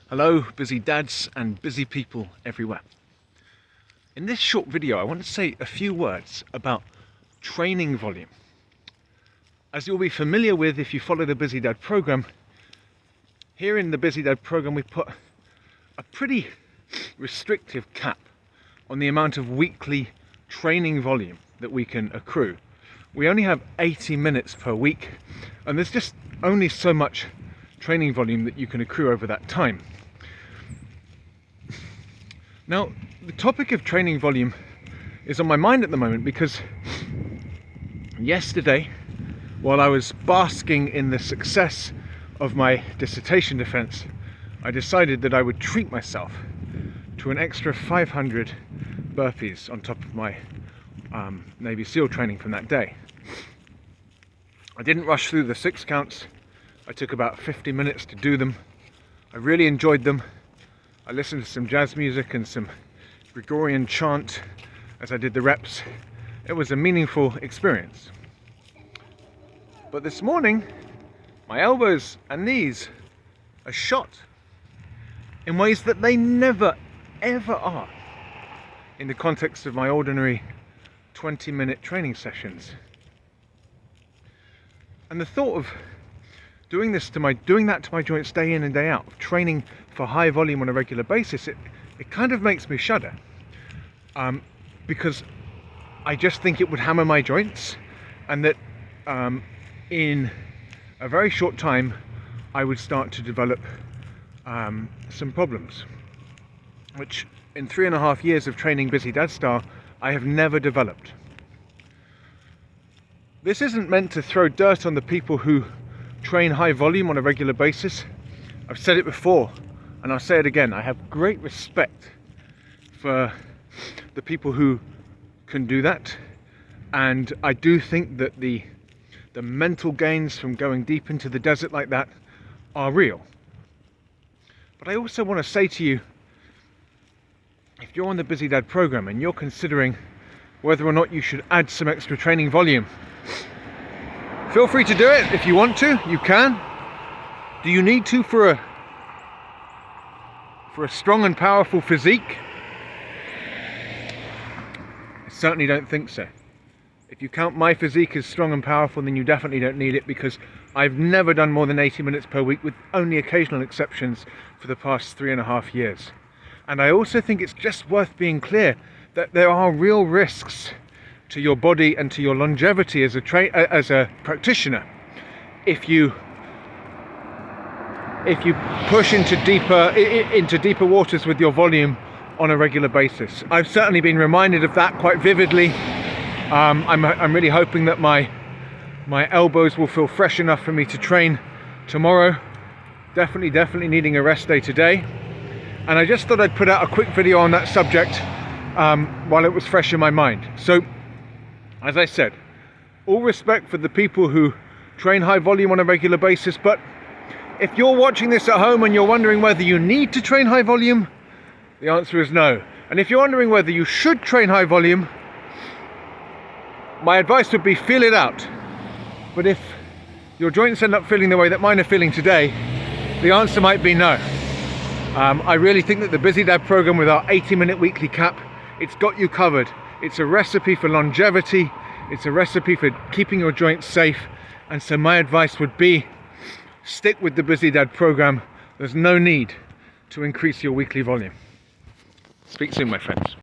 Hello, busy dads and busy people everywhere. In this short video, I want to say a few words about training volume. As you'll be familiar with if you follow the Busy Dad program, here in the Busy Dad program we put a pretty restrictive cap on the amount of weekly training volume that we can accrue. We only have 80 minutes per week, and there's just only so much training volume that you can accrue over that time. Now, the topic of training volume is on my mind at the moment because yesterday, while I was basking in the success of my dissertation defense, I decided that I would treat myself to an extra 500 burpees on top of my Navy SEAL training from that day. I didn't rush through the 6 counts. I took about 50 minutes to do them. I really enjoyed them. I listened to some jazz music and some Gregorian chant as I did the reps. It was a meaningful experience. But this morning, my elbows and knees are shot in ways that they never, ever are in the context of my ordinary 20-minute training sessions. And the thought of doing that to my joints day in and day out, training for high volume on a regular basis, it kind of makes me shudder. Because I just think it would hammer my joints, and that in a very short time I would start to develop some problems, which in 3.5 years of training Busy Dad style I have never developed. This isn't meant to throw dirt on the people who train high volume on a regular basis. I've said it before and I'll say it again. I have great respect for the people who can do that, and I do think that the mental gains from going deep into the desert like that are real. But I also want to say to you, if you're on the Busy Dad program and you're considering whether or not you should add some extra training volume, feel free to do it. If you want to, you can. Do you need to for a strong and powerful physique? I certainly don't think so. If you count my physique as strong and powerful, then you definitely don't need it, because I've never done more than 80 minutes per week, with only occasional exceptions, for the past 3.5 years. And I also think it's just worth being clear that there are real risks to your body and to your longevity as a practitioner if you push into deeper waters with your volume on a regular basis. I've certainly been reminded of that quite vividly. I'm really hoping that my elbows will feel fresh enough for me to train tomorrow. Definitely needing a rest day today. And I just thought I'd put out a quick video on that subject while it was fresh in my mind. So, as I said, all respect for the people who train high volume on a regular basis, but if you're watching this at home and you're wondering whether you need to train high volume, the answer is no. And if you're wondering whether you should train high volume, my advice would be feel it out. But if your joints end up feeling the way that mine are feeling today, the answer might be no. I really think that the Busy Dad program, with our 80-minute weekly cap, it's got you covered. It's a recipe for longevity. It's a recipe for keeping your joints safe. And so my advice would be, stick with the Busy Dad program. There's no need to increase your weekly volume. Speak soon, my friends.